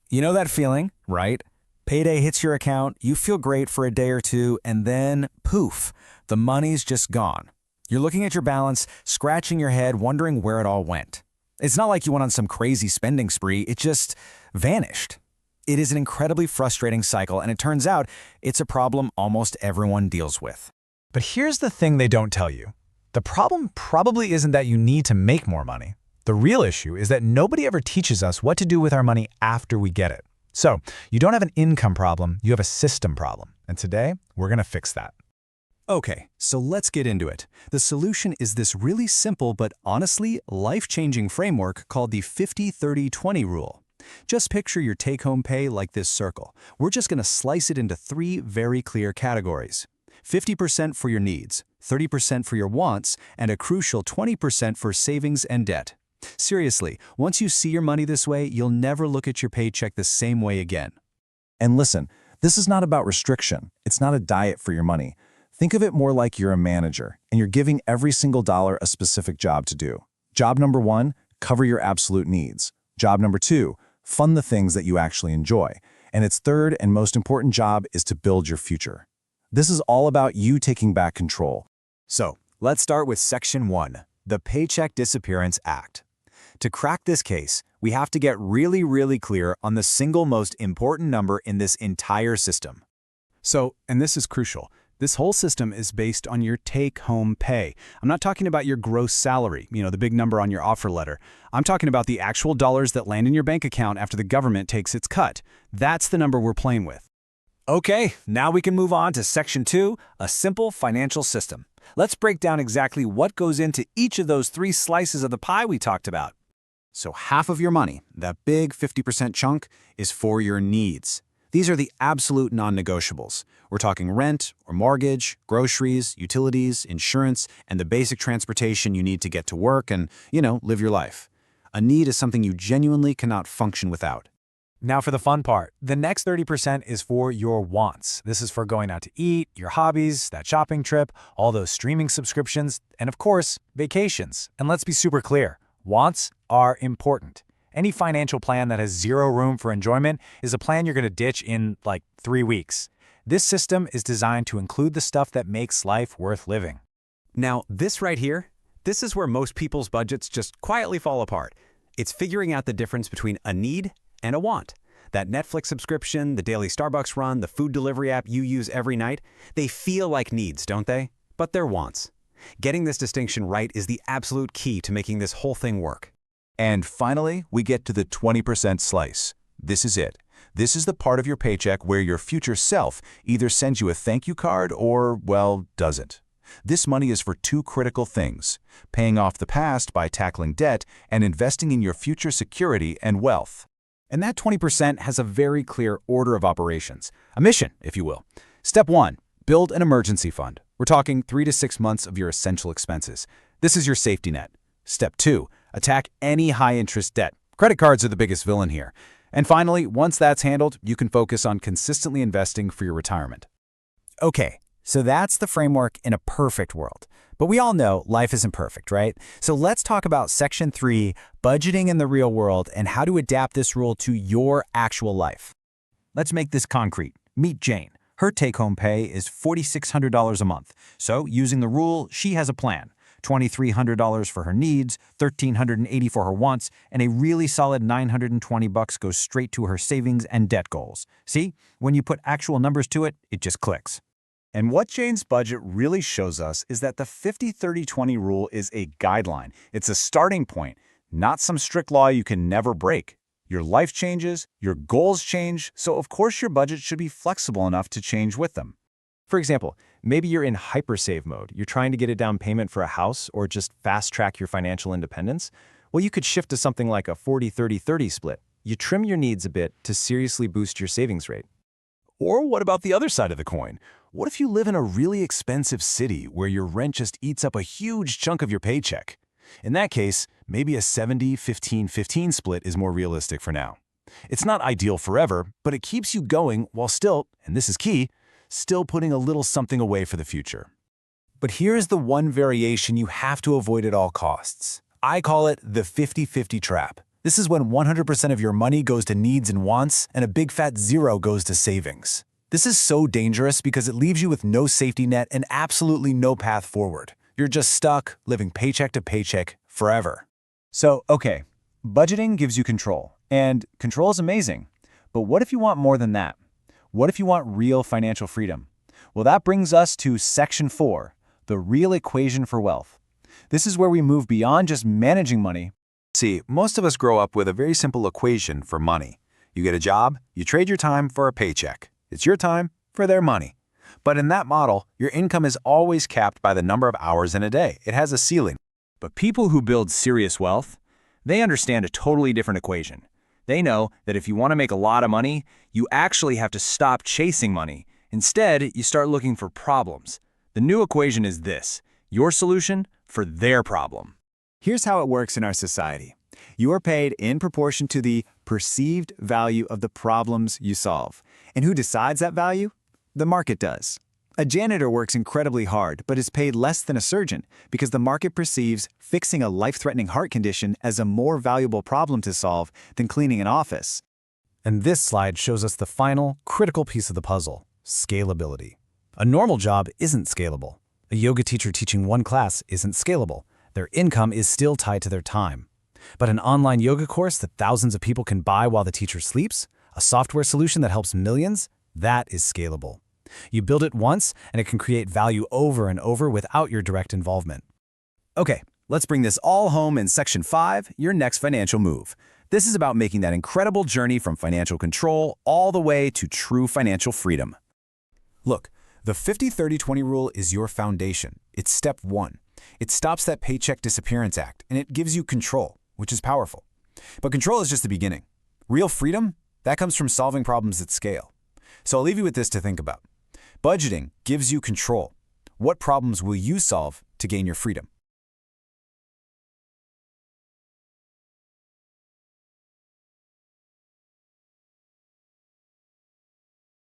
You know that feeling, right? Payday hits your account, you feel great for a day or two, and then poof, the money's just gone. You're looking at your balance, scratching your head, wondering where it all went. It's not like you went on some crazy spending spree, it just vanished. It is an incredibly frustrating cycle, and it turns out it's a problem almost everyone deals with. But here's the thing they don't tell you. The problem probably isn't that you need to make more money. The real issue is that nobody ever teaches us what to do with our money after we get it. So, you don't have an income problem, you have a system problem. And today, we're going to fix that. Okay, so let's get into it. The solution is this really simple but honestly life-changing framework called the 50-30-20 rule. Just picture your take-home pay like this circle. We're just going to slice it into three very clear categories. 50% for your needs, 30% for your wants, and a crucial 20% for savings and debt. Seriously, once you see your money this way, you'll never look at your paycheck the same way again. And listen, this is not about restriction. It's not a diet for your money. Think of it more like you're a manager, and you're giving every single dollar a specific job to do. Job number 1, cover your absolute needs. Job number 2, fund the things that you actually enjoy. And its third and most important job is to build your future. This is all about you taking back control. So, let's start with Section 1, the Paycheck Disappearance Act. To crack this case, we have to get really clear on the single most important number in this entire system. And this is crucial, this whole system is based on your take-home pay. I'm not talking about your gross salary, the big number on your offer letter. I'm talking about the actual dollars that land in your bank account after the government takes its cut. That's the number we're playing with. Okay, now we can move on to Section 2, a simple financial system. Let's break down exactly what goes into each of those three slices of the pie we talked about. So half of your money, that big 50% chunk, is for your needs. These are the absolute non-negotiables. We're talking rent or mortgage, groceries, utilities, insurance, and the basic transportation you need to get to work and, live your life. A need is something you genuinely cannot function without. Now for the fun part. The next 30% is for your wants. This is for going out to eat, your hobbies, that shopping trip, all those streaming subscriptions, and of course, vacations. And let's be super clear. Wants are important. Any financial plan that has zero room for enjoyment is a plan you're going to ditch in, 3 weeks. This system is designed to include the stuff that makes life worth living. Now, this right here, this is where most people's budgets just quietly fall apart. It's figuring out the difference between a need and a want. That Netflix subscription, the daily Starbucks run, the food delivery app you use every night, they feel like needs, don't they? But they're wants. Getting this distinction right is the absolute key to making this whole thing work. And finally, we get to the 20% slice. This is it. This is the part of your paycheck where your future self either sends you a thank you card or, doesn't. This money is for two critical things: paying off the past by tackling debt and investing in your future security and wealth. And that 20% has a very clear order of operations, a mission, if you will. Step 1, build an emergency fund. We're talking 3 to 6 months of your essential expenses. This is your safety net. Step 2, attack any high-interest debt. Credit cards are the biggest villain here. And finally, once that's handled, you can focus on consistently investing for your retirement. Okay, so that's the framework in a perfect world. But we all know life isn't perfect, right? So let's talk about Section 3, budgeting in the real world, and how to adapt this rule to your actual life. Let's make this concrete. Meet Jane. Her take-home pay is $4,600 a month. So, using the rule, she has a plan. $2,300 for her needs, $1,380 for her wants, and a really solid $920 goes straight to her savings and debt goals. See, when you put actual numbers to it, it just clicks. And what Jane's budget really shows us is that the 50-30-20 rule is a guideline. It's a starting point, not some strict law you can never break. Your life changes, your goals change, so of course your budget should be flexible enough to change with them. For example, maybe you're in hyper-save mode. You're trying to get a down payment for a house or just fast-track your financial independence. Well, you could shift to something like a 40-30-30 split. You trim your needs a bit to seriously boost your savings rate. Or what about the other side of the coin? What if you live in a really expensive city where your rent just eats up a huge chunk of your paycheck? In that case, maybe a 70-15-15 split is more realistic for now. It's not ideal forever, but it keeps you going while still, and this is key, still putting a little something away for the future. But here's the one variation you have to avoid at all costs. I call it the 50-50 trap. This is when 100% of your money goes to needs and wants, and a big fat zero goes to savings. This is so dangerous because it leaves you with no safety net and absolutely no path forward. You're just stuck, living paycheck to paycheck forever. So, okay, budgeting gives you control, and control is amazing. But what if you want more than that? What if you want real financial freedom? Well, that brings us to Section 4, the real equation for wealth. This is where we move beyond just managing money. See, most of us grow up with a very simple equation for money. You get a job, you trade your time for a paycheck. It's your time for their money. But in that model, your income is always capped by the number of hours in a day. It has a ceiling. But people who build serious wealth, they understand a totally different equation. They know that if you want to make a lot of money, you actually have to stop chasing money. Instead, you start looking for problems. The new equation is this: your solution for their problem. Here's how it works in our society. You are paid in proportion to the perceived value of the problems you solve. And who decides that value? The market does. A janitor works incredibly hard, but is paid less than a surgeon because the market perceives fixing a life-threatening heart condition as a more valuable problem to solve than cleaning an office. And this slide shows us the final, critical piece of the puzzle: scalability. A normal job isn't scalable. A yoga teacher teaching one class isn't scalable. Their income is still tied to their time. But an online yoga course that thousands of people can buy while the teacher sleeps, a software solution that helps millions, that is scalable. You build it once, and it can create value over and over without your direct involvement. Okay, let's bring this all home in Section 5, your next financial move. This is about making that incredible journey from financial control all the way to true financial freedom. Look, the 50-30-20 rule is your foundation. It's step 1. It stops that Paycheck Disappearance Act, and it gives you control, which is powerful. But control is just the beginning. Real freedom, that comes from solving problems at scale. So I'll leave you with this to think about. Budgeting gives you control. What problems will you solve to gain your freedom?